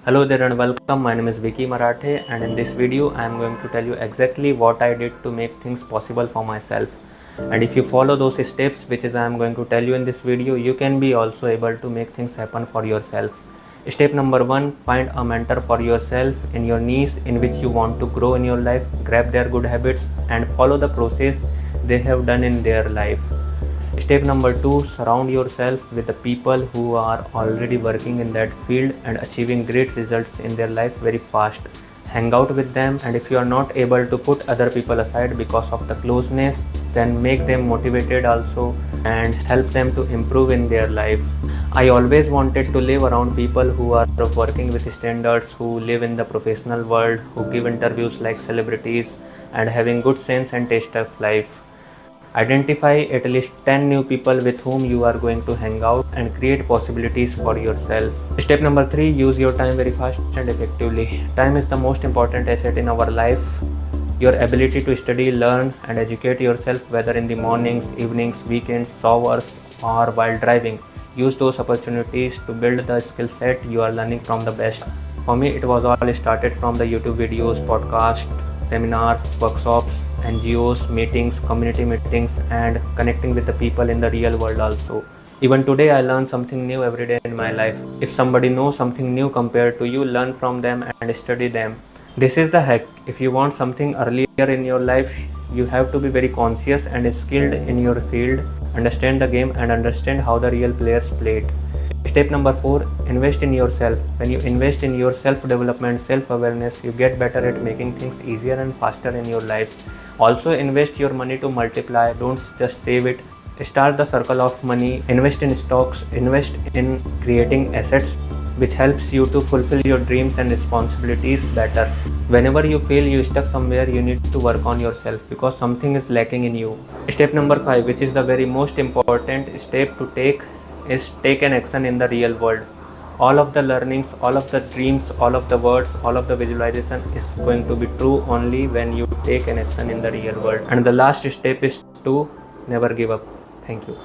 Hello there and welcome. My name is Vicky Marathe, and in this video I am going to tell you exactly what I did to make things possible for myself. And if you follow those steps which is I am going to tell you in this video, you can be also able to make things happen for yourself. Step number 1, find a mentor for yourself in your niche in which you want to grow in your life. Grab their good habits and follow the process they have done in their life. Step number 2, surround yourself with the people who are already working in that field and achieving great results in their life very fast. Hang out with them, and if you are not able to put other people aside because of the closeness, then make them motivated also and help them to improve in their life. I always wanted to live around people who are working with standards, who live in the professional world, who give interviews like celebrities and having good sense and taste of life. Identify at least 10 new people with whom you are going to hang out and create possibilities for yourself. Step number 3, use your time very fast and effectively. Time is the most important asset in our life. Your ability to study, learn and educate yourself, whether in the mornings, evenings, weekends, hours or while driving. Use those opportunities to build the skill set you are learning from the best. For me, it was all started from the YouTube videos, podcasts, seminars, workshops, NGOs, meetings, community meetings and connecting with the people in the real world also. Even today I learn something new every day in my life. If somebody knows something new compared to you, learn from them and study them. This is the hack. If you want something earlier in your life, you have to be very conscious and skilled in your field, understand the game and understand how the real players play it. Step number 4, invest in yourself. When you invest in your self-development, self-awareness, you get better at making things easier and faster in your life. Also invest your money to multiply, don't just save it. Start the circle of money, invest in stocks, invest in creating assets which helps you to fulfill your dreams and responsibilities better. Whenever you feel you stuck somewhere, you need to work on yourself because something is lacking in you. Step number 5, which is the very most important step to take, is take an action in the real world. All of the learnings, all of the dreams, all of the words, all of the visualization is going to be true only when you take an action in the real world. And the last step is to never give up. Thank you.